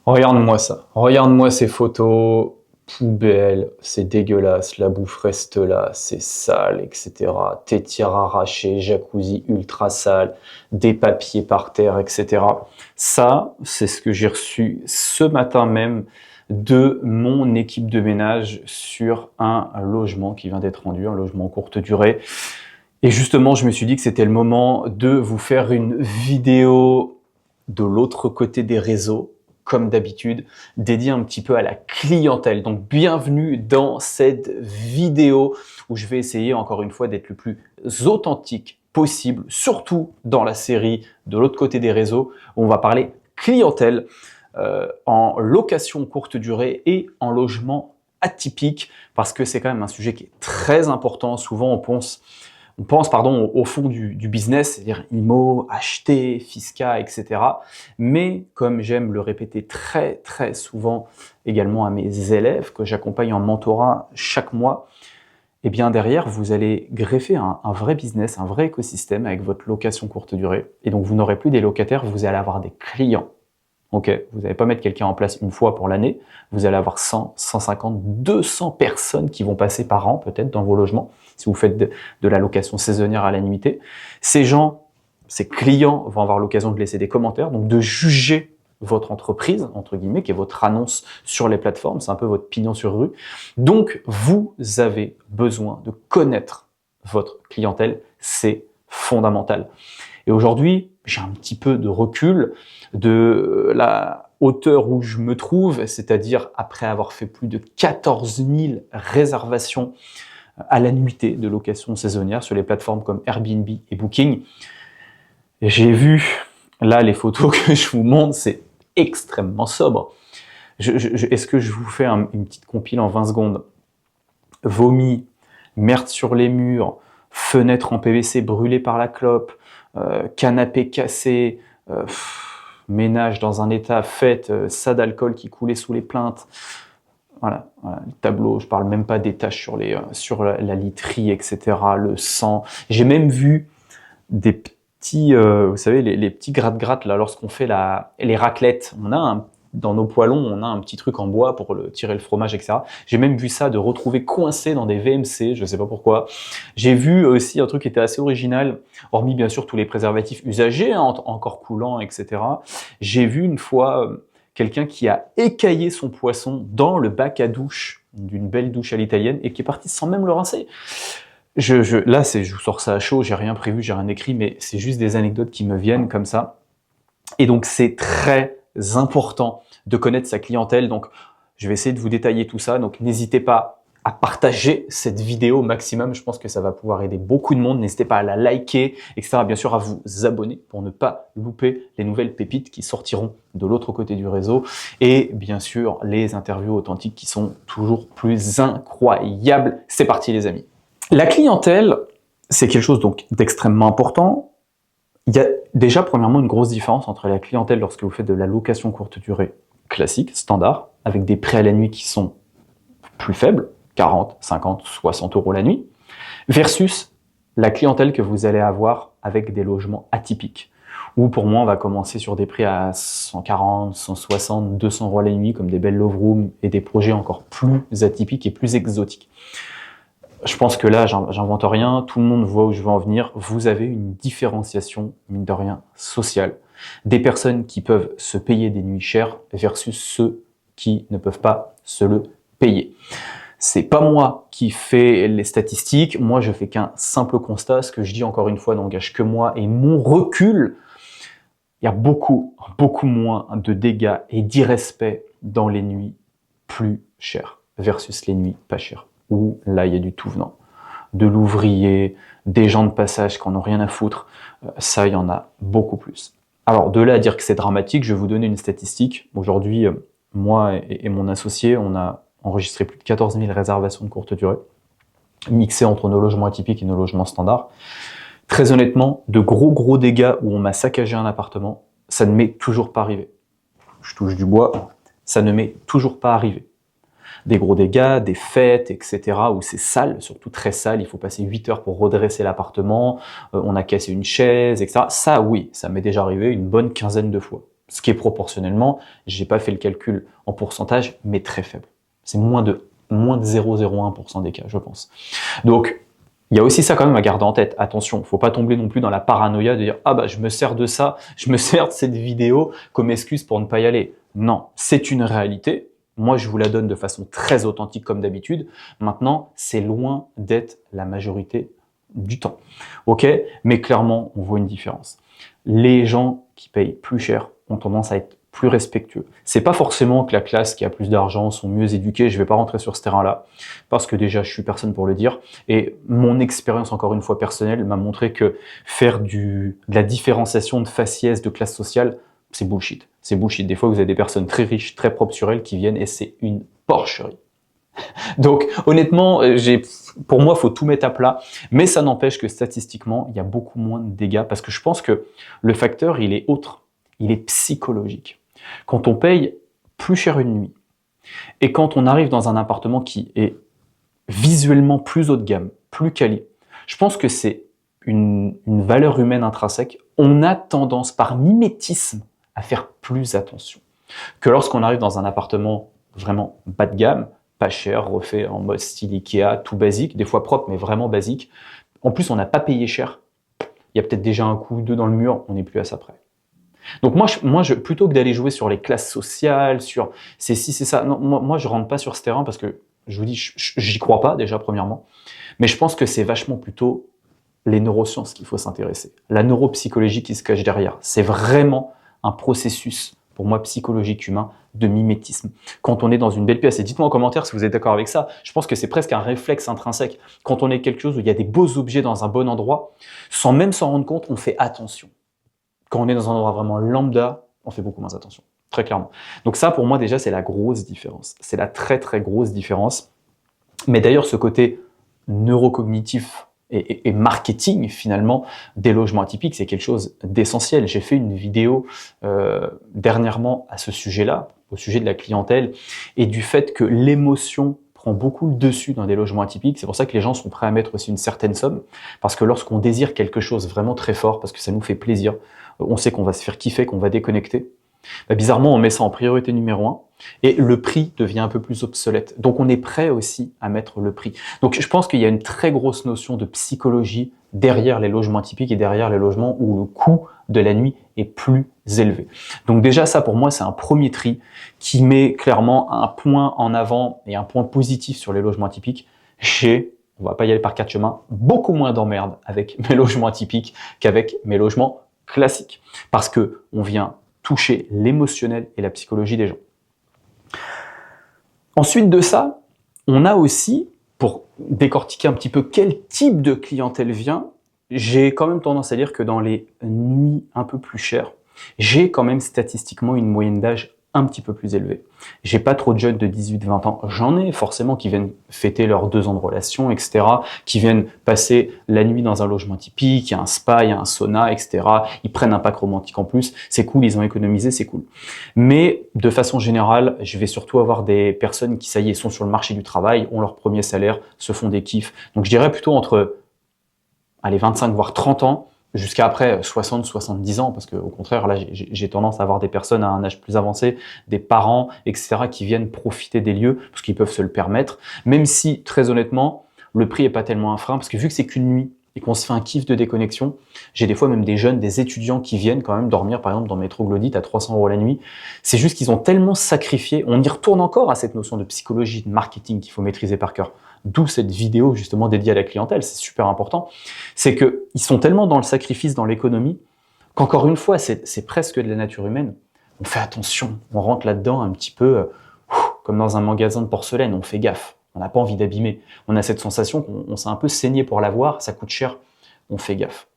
Regarde-moi ça. Regarde-moi ces photos. Poubelle, c'est dégueulasse, la bouffe reste là, c'est sale, etc. Tétire arrachée, jacuzzi ultra sale, des papiers par terre, etc. Ça, c'est ce que j'ai reçu ce matin même de mon équipe de ménage sur un logement qui vient d'être rendu, un logement courte durée. Et justement, je me suis dit que c'était le moment de vous faire une vidéo de l'autre côté des réseaux, comme d'habitude, dédiée un petit peu à la clientèle. Donc, bienvenue dans cette vidéo où je vais essayer encore une fois d'être le plus authentique possible, surtout dans la série de l'autre côté des réseaux, où on va parler clientèle en location courte durée et en logement atypique, parce que c'est quand même un sujet qui est très important. Souvent, on pense au fond du business, c'est-à-dire IMO, acheter, fisca, etc. Mais comme j'aime le répéter très très souvent également à mes élèves que j'accompagne en mentorat chaque mois, eh bien derrière, vous allez greffer un vrai business, un vrai écosystème avec votre location courte durée. Et donc vous n'aurez plus des locataires, vous allez avoir des clients. Ok, vous n'allez pas mettre quelqu'un en place une fois pour l'année, vous allez avoir 100, 150, 200 personnes qui vont passer par an peut-être dans vos logements, si vous faites de la location saisonnière à la nuitée. Ces gens, ces clients vont avoir l'occasion de laisser des commentaires, donc de juger votre entreprise, entre guillemets, qui est votre annonce sur les plateformes, c'est un peu votre pignon sur rue. Donc, vous avez besoin de connaître votre clientèle, c'est fondamental. Et aujourd'hui, j'ai un petit peu de recul de la hauteur où je me trouve, c'est-à-dire après avoir fait plus de 14 000 réservations à la nuitée de location saisonnière sur les plateformes comme Airbnb et Booking. J'ai vu, là, les photos que je vous montre, c'est extrêmement sobre. Est-ce que je vous fais une petite compile en 20 secondes? Vomi, merde sur les murs, fenêtre en PVC brûlée par la clope, canapé cassé, ménage dans un état fait, ça d'alcool qui coulait sous les plaintes. Voilà, le tableau, je parle même pas des taches sur la literie, etc., le sang. J'ai même vu des petits, vous savez, les petits gratte-gratte, là, lorsqu'on fait les raclettes. Dans nos poêlons, on a un petit truc en bois pour tirer le fromage, etc. J'ai même vu ça de retrouver coincé dans des VMC, je sais pas pourquoi. J'ai vu aussi un truc qui était assez original, hormis bien sûr tous les préservatifs usagés, hein, encore coulants, etc. J'ai vu une fois quelqu'un qui a écaillé son poisson dans le bac à douche d'une belle douche à l'italienne et qui est parti sans même le rincer. Là, je vous sors ça à chaud, j'ai rien prévu, j'ai rien écrit, mais c'est juste des anecdotes qui me viennent comme ça. Et donc, c'est très important de connaître sa clientèle. Donc, je vais essayer de vous détailler tout ça. Donc, n'hésitez pas à partager cette vidéo au maximum. Je pense que ça va pouvoir aider beaucoup de monde. N'hésitez pas à la liker, etc. Bien sûr, à vous abonner pour ne pas louper les nouvelles pépites qui sortiront de l'autre côté du réseau. Et bien sûr, les interviews authentiques qui sont toujours plus incroyables. C'est parti, les amis. La clientèle, c'est quelque chose donc d'extrêmement important. Il y a déjà premièrement une grosse différence entre la clientèle lorsque vous faites de la location courte durée classique, standard, avec des prix à la nuit qui sont plus faibles, 40, 50, 60 euros la nuit, versus la clientèle que vous allez avoir avec des logements atypiques, où pour moi on va commencer sur des prix à 140, 160, 200 euros la nuit, comme des belles love rooms et des projets encore plus atypiques et plus exotiques. Je pense que là, j'invente rien, tout le monde voit où je veux en venir. Vous avez une différenciation, mine de rien, sociale. Des personnes qui peuvent se payer des nuits chères versus ceux qui ne peuvent pas se le payer. C'est pas moi qui fais les statistiques, moi je fais qu'un simple constat. Ce que je dis encore une fois n'engage que moi et mon recul. Il y a beaucoup moins de dégâts et d'irrespect dans les nuits plus chères versus les nuits pas chères, où là il y a du tout venant. De l'ouvrier, des gens de passage qui en ont rien à foutre, ça il y en a beaucoup plus. Alors de là à dire que c'est dramatique, je vais vous donner une statistique. Aujourd'hui, moi et mon associé, on a enregistré plus de 14 000 réservations de courte durée, mixées entre nos logements atypiques et nos logements standards. Très honnêtement, de gros dégâts où on m'a saccagé un appartement, ça ne m'est toujours pas arrivé. Je touche du bois, ça ne m'est toujours pas arrivé. Des gros dégâts, des fêtes, etc., où c'est sale, surtout très sale, il faut passer 8 heures pour redresser l'appartement, on a cassé une chaise, etc. Ça, oui, ça m'est déjà arrivé une bonne quinzaine de fois. Ce qui est proportionnellement, j'ai pas fait le calcul en pourcentage, mais très faible. C'est moins de 0,01% des cas, je pense. Donc, il y a aussi ça quand même à garder en tête. Attention, faut pas tomber non plus dans la paranoïa de dire « Ah bah je me sers de ça, je me sers de cette vidéo comme excuse pour ne pas y aller ». Non, c'est une réalité. Moi, je vous la donne de façon très authentique comme d'habitude. Maintenant, c'est loin d'être la majorité du temps. Ok? Mais clairement, on voit une différence. Les gens qui payent plus cher ont tendance à être plus respectueux. C'est pas forcément que la classe qui a plus d'argent sont mieux éduqués. Je vais pas rentrer sur ce terrain-là parce que déjà je suis personne pour le dire. Et mon expérience, encore une fois personnelle, m'a montré que faire de la différenciation de faciès, de classe sociale, c'est bullshit. C'est bullshit. Des fois, vous avez des personnes très riches, très propres sur elles qui viennent et c'est une porcherie. Donc, honnêtement, pour moi, il faut tout mettre à plat. Mais ça n'empêche que statistiquement, il y a beaucoup moins de dégâts parce que je pense que le facteur, il est autre. Il est psychologique. Quand on paye plus cher une nuit et quand on arrive dans un appartement qui est visuellement plus haut de gamme, plus quali, je pense que c'est une valeur humaine intrinsèque. On a tendance, par mimétisme, à faire plus attention que lorsqu'on arrive dans un appartement vraiment bas de gamme, pas cher, refait en mode style Ikea, tout basique, des fois propre, mais vraiment basique. En plus, on n'a pas payé cher. Il y a peut-être déjà un coup ou deux dans le mur, on n'est plus à ça près. Donc plutôt que d'aller jouer sur les classes sociales, sur c'est ci, c'est ça, non, moi je rentre pas sur ce terrain parce que, je vous dis, j'y crois pas déjà premièrement, mais je pense que c'est vachement plutôt les neurosciences qu'il faut s'intéresser. La neuropsychologie qui se cache derrière. C'est vraiment un processus, pour moi, psychologique humain, de mimétisme. Quand on est dans une belle pièce, et dites-moi en commentaire si vous êtes d'accord avec ça, je pense que c'est presque un réflexe intrinsèque. Quand on est quelque chose où il y a des beaux objets dans un bon endroit, sans même s'en rendre compte, on fait attention. Quand on est dans un endroit vraiment lambda, on fait beaucoup moins attention, très clairement. Donc ça, pour moi, déjà, c'est la grosse différence. C'est la très, très grosse différence. Mais d'ailleurs, ce côté neurocognitif et marketing, finalement, des logements atypiques, c'est quelque chose d'essentiel. J'ai fait une vidéo dernièrement à ce sujet-là, au sujet de la clientèle, et du fait que l'émotion prend beaucoup le dessus dans des logements atypiques. C'est pour ça que les gens sont prêts à mettre aussi une certaine somme, parce que lorsqu'on désire quelque chose vraiment très fort, parce que ça nous fait plaisir, on sait qu'on va se faire kiffer, qu'on va déconnecter, bah bizarrement, on met ça en priorité numéro 1 et le prix devient un peu plus obsolète. Donc, on est prêt aussi à mettre le prix. Donc, je pense qu'il y a une très grosse notion de psychologie derrière les logements atypiques et derrière les logements où le coût de la nuit est plus élevé. Donc, déjà, ça, pour moi, c'est un premier tri qui met clairement un point en avant et un point positif sur les logements atypiques. On va pas y aller par quatre chemins, beaucoup moins d'emmerdes avec mes logements atypiques qu'avec mes logements classiques. Parce que on vient toucher l'émotionnel et la psychologie des gens. Ensuite de ça, on a aussi, pour décortiquer un petit peu quel type de clientèle vient, j'ai quand même tendance à dire que dans les nuits un peu plus chères, j'ai quand même statistiquement une moyenne d'âge un petit peu plus élevée. J'ai pas trop de jeunes de 18-20 ans, j'en ai forcément qui viennent fêter leurs 2 ans de relation, etc., qui viennent passer la nuit dans un logement typique, il y a un spa, il y a un sauna, etc., ils prennent un pack romantique en plus, c'est cool, ils ont économisé, c'est cool. Mais de façon générale, je vais surtout avoir des personnes qui, ça y est, sont sur le marché du travail, ont leur premier salaire, se font des kiffs. Donc je dirais plutôt entre 25 voire 30 ans, jusqu'à après 60-70 ans, parce que au contraire, là, j'ai tendance à avoir des personnes à un âge plus avancé, des parents, etc., qui viennent profiter des lieux, parce qu'ils peuvent se le permettre, même si, très honnêtement, le prix est pas tellement un frein, parce que vu que c'est qu'une nuit, et qu'on se fait un kiff de déconnexion, j'ai des fois même des jeunes, des étudiants qui viennent quand même dormir, par exemple, dans le métro Glodite à 300 € la nuit. C'est juste qu'ils ont tellement sacrifié, on y retourne encore à cette notion de psychologie, de marketing qu'il faut maîtriser par cœur. D'où cette vidéo justement dédiée à la clientèle, c'est super important. C'est que ils sont tellement dans le sacrifice, dans l'économie, qu'encore une fois, c'est presque de la nature humaine. On fait attention, on rentre là-dedans un petit peu comme dans un magasin de porcelaine, on fait gaffe. On n'a pas envie d'abîmer. On a cette sensation qu'on s'est un peu saigné pour l'avoir, ça coûte cher, on fait gaffe.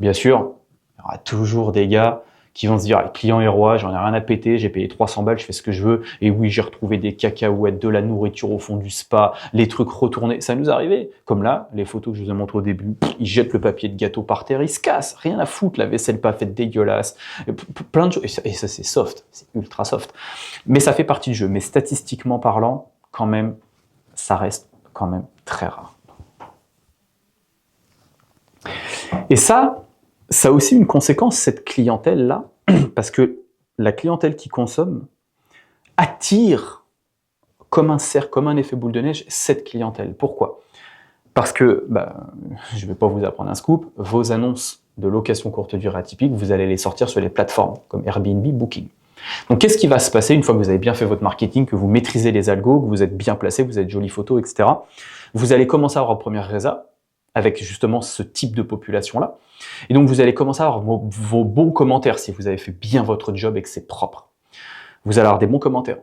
Bien sûr, il y aura toujours des gars qui vont se dire « client est roi, j'en ai rien à péter, j'ai payé 300 balles, je fais ce que je veux. Et oui, j'ai retrouvé des cacahuètes, de la nourriture au fond du spa, les trucs retournés. » Ça nous est arrivé. Comme là, les photos que je vous ai montrées au début, ils jettent le papier de gâteau par terre, ils se cassent, rien à foutre, la vaisselle pas faite dégueulasse, plein de choses. Et ça c'est soft, c'est ultra soft. Mais ça fait partie du jeu. Mais statistiquement parlant, quand même, ça reste quand même très rare. Et ça a aussi une conséquence, cette clientèle-là, parce que la clientèle qui consomme attire comme un cercle, comme un effet boule de neige, cette clientèle. Pourquoi? Parce que, je ne vais pas vous apprendre un scoop, vos annonces de location courte durée atypique, vous allez les sortir sur les plateformes comme Airbnb, Booking. Donc, qu'est-ce qui va se passer une fois que vous avez bien fait votre marketing, que vous maîtrisez les algos, que vous êtes bien placé, vous avez de jolies photos, etc. Vous allez commencer à avoir vos premières résas avec justement ce type de population-là. Et donc, vous allez commencer à avoir vos bons commentaires si vous avez fait bien votre job et que c'est propre. Vous allez avoir des bons commentaires.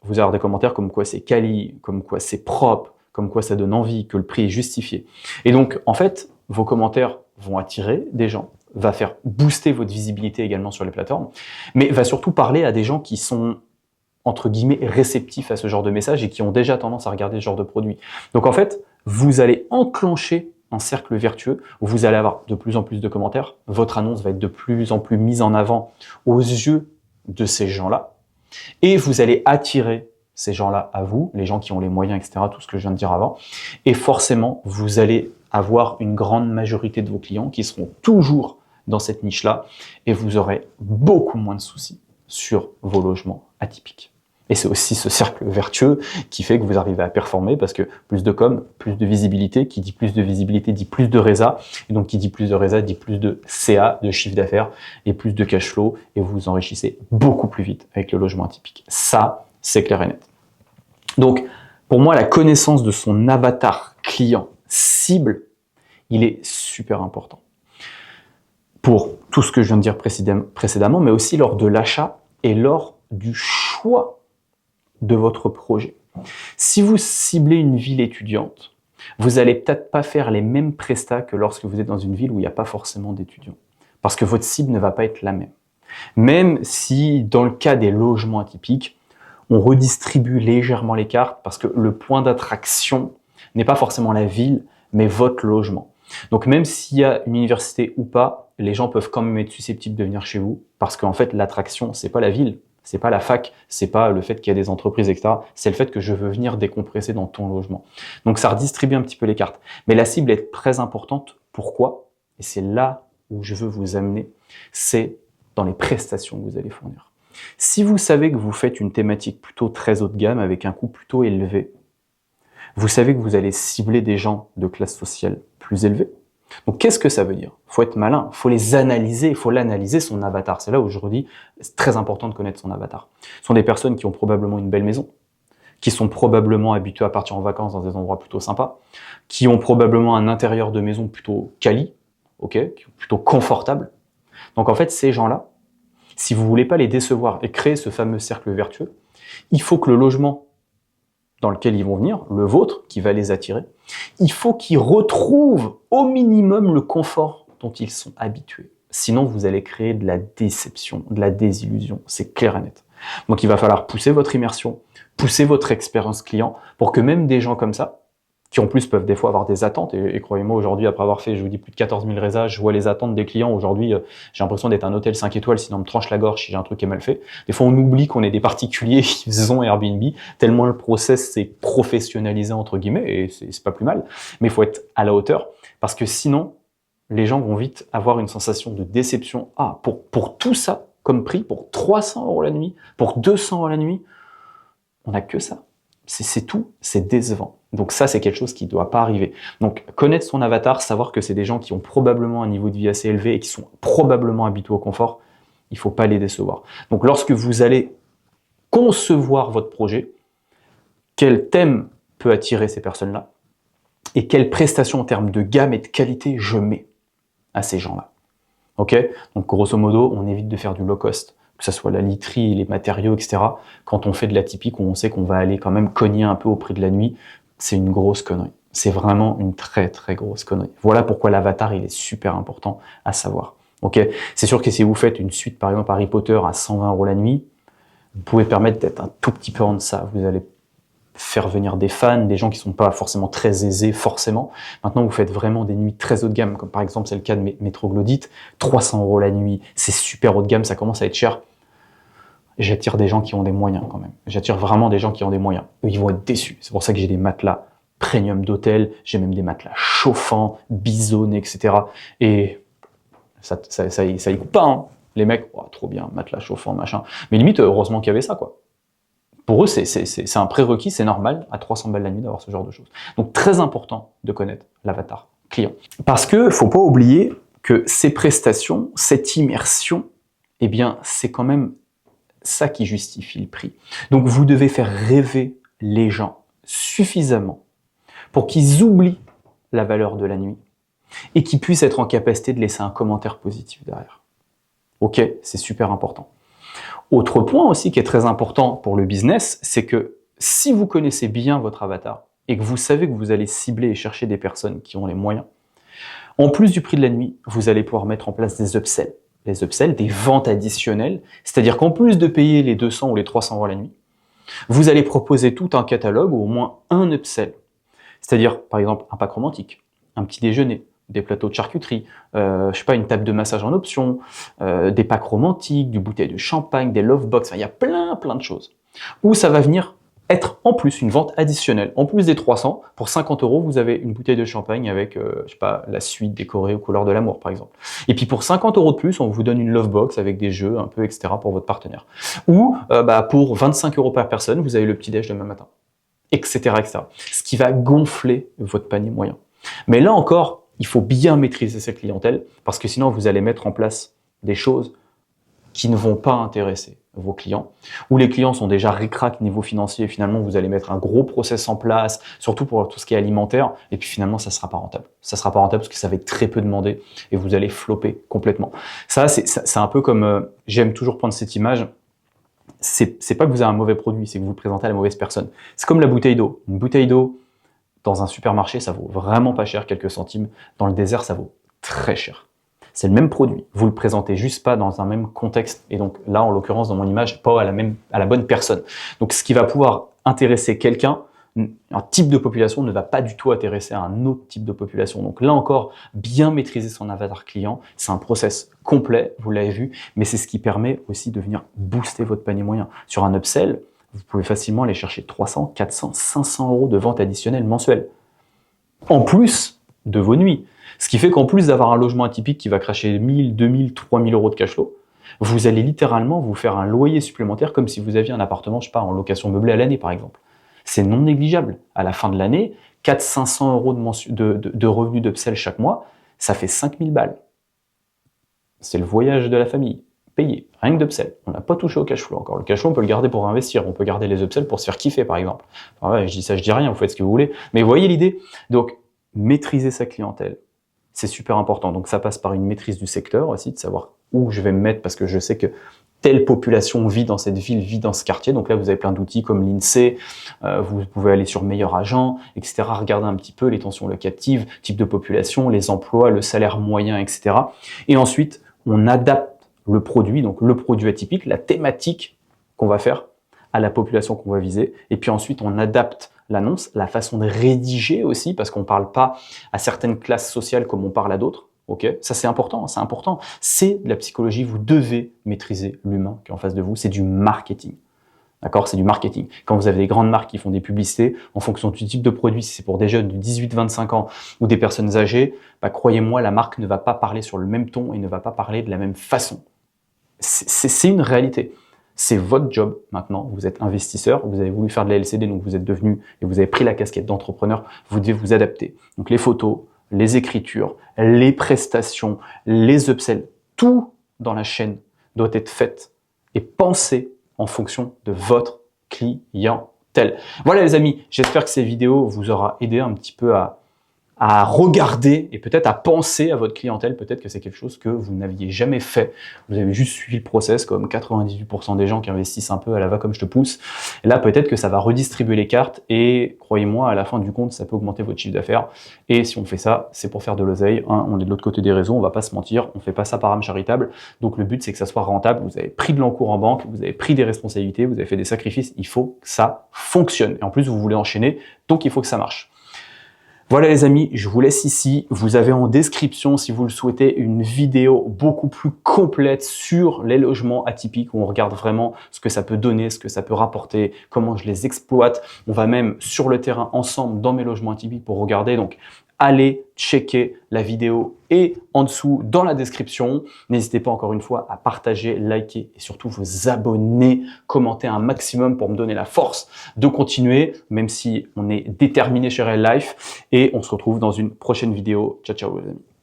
Vous allez avoir des commentaires comme quoi c'est quali, comme quoi c'est propre, comme quoi ça donne envie, que le prix est justifié. Et donc, en fait, vos commentaires vont attirer des gens, va faire booster votre visibilité également sur les plateformes, mais va surtout parler à des gens qui sont, entre guillemets, réceptifs à ce genre de message et qui ont déjà tendance à regarder ce genre de produit. Donc, en fait, vous allez enclencher un cercle vertueux où vous allez avoir de plus en plus de commentaires, votre annonce va être de plus en plus mise en avant aux yeux de ces gens-là, et vous allez attirer ces gens-là à vous, les gens qui ont les moyens, etc., tout ce que je viens de dire avant, et forcément, vous allez avoir une grande majorité de vos clients qui seront toujours dans cette niche-là, et vous aurez beaucoup moins de soucis sur vos logements atypiques. Et c'est aussi ce cercle vertueux qui fait que vous arrivez à performer parce que plus de com, plus de visibilité, qui dit plus de visibilité dit plus de résa, et donc qui dit plus de résa dit plus de CA, de chiffre d'affaires, et plus de cash flow, et vous vous enrichissez beaucoup plus vite avec le logement atypique. Ça, c'est clair et net. Donc, pour moi, la connaissance de son avatar client cible, il est super important. Pour tout ce que je viens de dire précédemment, mais aussi lors de l'achat et lors du choix de votre projet. Si vous ciblez une ville étudiante, vous n'allez peut-être pas faire les mêmes prestats que lorsque vous êtes dans une ville où il n'y a pas forcément d'étudiants. Parce que votre cible ne va pas être la même. Même si, dans le cas des logements atypiques, on redistribue légèrement les cartes parce que le point d'attraction n'est pas forcément la ville, mais votre logement. Donc même s'il y a une université ou pas, les gens peuvent quand même être susceptibles de venir chez vous parce qu'en fait, l'attraction, c'est pas la ville, c'est pas la fac, c'est pas le fait qu'il y a des entreprises, etc. C'est le fait que je veux venir décompresser dans ton logement. Donc ça redistribue un petit peu les cartes. Mais la cible est très importante. Pourquoi? Et c'est là où je veux vous amener. C'est dans les prestations que vous allez fournir. Si vous savez que vous faites une thématique plutôt très haut de gamme avec un coût plutôt élevé, vous savez que vous allez cibler des gens de classe sociale plus élevée. Donc, qu'est-ce que ça veut dire? Il faut être malin, il faut les analyser, il faut l'analyser son avatar. C'est là où je redis, c'est très important de connaître son avatar. Ce sont des personnes qui ont probablement une belle maison, qui sont probablement habituées à partir en vacances dans des endroits plutôt sympas, qui ont probablement un intérieur de maison plutôt quali, plutôt confortable. Donc, en fait, ces gens-là, si vous voulez pas les décevoir et créer ce fameux cercle vertueux, il faut que le logement dans lequel ils vont venir, le vôtre, qui va les attirer, il faut qu'ils retrouvent au minimum le confort dont ils sont habitués. Sinon, vous allez créer de la déception, de la désillusion. C'est clair et net. Donc, il va falloir pousser votre immersion, pousser votre expérience client pour que même des gens comme ça, qui en plus peuvent des fois avoir des attentes, et croyez-moi, aujourd'hui, après avoir fait, je vous dis, plus de 14 000 résas, je vois les attentes des clients. Aujourd'hui, j'ai l'impression d'être un hôtel 5 étoiles, sinon on me tranche la gorge si j'ai un truc qui est mal fait. Des fois, on oublie qu'on est des particuliers qui faisons Airbnb, tellement le process s'est professionnalisé, entre guillemets, et c'est pas plus mal. Mais il faut être à la hauteur, parce que sinon, les gens vont vite avoir une sensation de déception. Ah, pour tout ça, comme prix, pour 300 € la nuit, pour 200 € la nuit, on n'a que ça. C'est tout, c'est décevant. Donc ça, c'est quelque chose qui ne doit pas arriver. Donc connaître son avatar, savoir que c'est des gens qui ont probablement un niveau de vie assez élevé et qui sont probablement habitués au confort, il ne faut pas les décevoir. Donc lorsque vous allez concevoir votre projet, quel thème peut attirer ces personnes-là et quelles prestations en termes de gamme et de qualité je mets à ces gens-là. Ok? Donc grosso modo, on évite de faire du low cost, que ce soit la literie, les matériaux, etc. Quand on fait de l'atypique, on sait qu'on va aller quand même cogner un peu au prix de la nuit, c'est une grosse connerie. C'est vraiment une très très grosse connerie. Voilà pourquoi l'avatar, il est super important à savoir. Ok? C'est sûr que si vous faites une suite, par exemple Harry Potter à 120 € la nuit, vous pouvez permettre d'être un tout petit peu en deçà. Vous allez faire venir des fans, des gens qui sont pas forcément très aisés, forcément. Maintenant, vous faites vraiment des nuits très haut de gamme, comme par exemple, c'est le cas de Métroglodite, 300 € la nuit, c'est super haut de gamme, ça commence à être cher. J'attire des gens qui ont des moyens, quand même. J'attire vraiment des gens qui ont des moyens. Eux, ils vont être déçus. C'est pour ça que j'ai des matelas premium d'hôtel, j'ai même des matelas chauffants, bisonnés, etc. Et ça y coupe pas, hein. Les mecs, oh, trop bien, matelas chauffant, machin. Mais limite, heureusement qu'il y avait ça, quoi. Pour eux, c'est un prérequis, c'est normal à 300 balles la nuit d'avoir ce genre de choses. Donc très important de connaître l'avatar client. Parce que faut pas oublier que ces prestations, cette immersion, eh bien, c'est quand même ça qui justifie le prix. Donc vous devez faire rêver les gens suffisamment pour qu'ils oublient la valeur de la nuit et qu'ils puissent être en capacité de laisser un commentaire positif derrière. Ok, c'est super important. Autre point aussi qui est très important pour le business, c'est que si vous connaissez bien votre avatar et que vous savez que vous allez cibler et chercher des personnes qui ont les moyens, en plus du prix de la nuit, vous allez pouvoir mettre en place des upsells. Les upsells, des ventes additionnelles, c'est-à-dire qu'en plus de payer les 200 ou les 300 euros la nuit, vous allez proposer tout un catalogue ou au moins un upsell. C'est-à-dire, par exemple, un pack romantique, un petit déjeuner, des plateaux de charcuterie, je sais pas, une table de massage en option, des packs romantiques, du bouteille de champagne, des love box, enfin, il y a plein de choses. Où ça va venir être en plus une vente additionnelle. En plus des 300, pour 50 euros, vous avez une bouteille de champagne avec, je sais pas, la suite décorée aux couleurs de l'amour, par exemple. Et puis pour 50 euros de plus, on vous donne une love box avec des jeux un peu, etc. pour votre partenaire. Ou pour 25 euros par personne, vous avez le petit déj demain matin, etc., etc. Ce qui va gonfler votre panier moyen. Mais là encore, il faut bien maîtriser cette clientèle parce que sinon vous allez mettre en place des choses qui ne vont pas intéresser vos clients, ou les clients sont déjà ric-rac niveau financier et finalement vous allez mettre un gros process en place, surtout pour tout ce qui est alimentaire, et puis finalement ça sera pas rentable. Ça sera pas rentable parce que ça va être très peu demandé et vous allez flopper complètement. Ça, c'est un peu comme, j'aime toujours prendre cette image, c'est pas que vous avez un mauvais produit, c'est que vous le présentez à la mauvaise personne. C'est comme la bouteille d'eau. Une bouteille d'eau, dans un supermarché, ça vaut vraiment pas cher, quelques centimes. Dans le désert, ça vaut très cher. C'est le même produit. Vous le présentez juste pas dans un même contexte. Et donc là, en l'occurrence, dans mon image, pas à la bonne personne. Donc ce qui va pouvoir intéresser quelqu'un, un type de population ne va pas du tout intéresser à un autre type de population. Donc là encore, bien maîtriser son avatar client, c'est un process complet, vous l'avez vu, mais c'est ce qui permet aussi de venir booster votre panier moyen. Sur un upsell, vous pouvez facilement aller chercher 300, 400, 500 euros de vente additionnelle mensuelle. En plus de vos nuits. Ce qui fait qu'en plus d'avoir un logement atypique qui va cracher 1000, 2000, 3000 euros de cash flow, vous allez littéralement vous faire un loyer supplémentaire comme si vous aviez un appartement, je sais pas, en location meublée à l'année par exemple. C'est non négligeable. À la fin de l'année, 400-500 euros de revenus d'upsell chaque mois, ça fait 5000 balles. C'est le voyage de la famille. Payé, rien que d'upsell. On n'a pas touché au cash flow encore. Le cash flow, on peut le garder pour investir. On peut garder les upsells pour se faire kiffer, par exemple. Enfin, ouais, je dis ça, je dis rien, vous faites ce que vous voulez. Mais vous voyez l'idée? Donc, maîtriser sa clientèle, c'est super important. Donc, ça passe par une maîtrise du secteur aussi, de savoir où je vais me mettre parce que je sais que telle population vit dans cette ville, vit dans ce quartier. Donc là, vous avez plein d'outils comme l'INSEE, vous pouvez aller sur Meilleur Agent, etc. Regarder un petit peu les tensions locatives, type de population, les emplois, le salaire moyen, etc. Et ensuite, on adapte le produit, donc le produit atypique, la thématique qu'on va faire à la population qu'on va viser. Et puis ensuite, on adapte l'annonce, la façon de rédiger aussi, parce qu'on ne parle pas à certaines classes sociales comme on parle à d'autres. Ok, ça c'est important, c'est important. C'est de la psychologie, vous devez maîtriser l'humain qui est en face de vous, c'est du marketing. D'accord, c'est du marketing. Quand vous avez des grandes marques qui font des publicités, en fonction du type de produit, si c'est pour des jeunes de 18-25 ans ou des personnes âgées, bah, croyez-moi, la marque ne va pas parler sur le même ton et ne va pas parler de la même façon. C'est une réalité. C'est votre job maintenant. Vous êtes investisseur, vous avez voulu faire de la LCD, donc vous êtes devenu et vous avez pris la casquette d'entrepreneur. Vous devez vous adapter. Donc les photos, les écritures, les prestations, les upsells, tout dans la chaîne doit être fait et pensé en fonction de votre clientèle. Voilà les amis, j'espère que ces vidéos vous aura aidé un petit peu à regarder et peut-être à penser à votre clientèle. Peut-être que c'est quelque chose que vous n'aviez jamais fait. Vous avez juste suivi le process comme 98% des gens qui investissent un peu à la va comme je te pousse. Et là, peut-être que ça va redistribuer les cartes et croyez-moi, à la fin du compte, ça peut augmenter votre chiffre d'affaires. Et si on fait ça, c'est pour faire de l'oseille. Hein, on est de l'autre côté des réseaux, on va pas se mentir. On fait pas ça par âme charitable. Donc le but, c'est que ça soit rentable. Vous avez pris de l'encours en banque, vous avez pris des responsabilités, vous avez fait des sacrifices. Il faut que ça fonctionne. Et en plus, vous voulez enchaîner, donc il faut que ça marche. Voilà les amis, je vous laisse ici. Vous avez en description, si vous le souhaitez, une vidéo beaucoup plus complète sur les logements atypiques où on regarde vraiment ce que ça peut donner, ce que ça peut rapporter, comment je les exploite. On va même sur le terrain ensemble dans mes logements atypiques pour regarder donc allez checker la vidéo et en dessous dans la description. N'hésitez pas encore une fois à partager, liker et surtout vous abonner, commenter un maximum pour me donner la force de continuer, même si on est déterminé chez Real Life. Et on se retrouve dans une prochaine vidéo. Ciao, ciao les amis.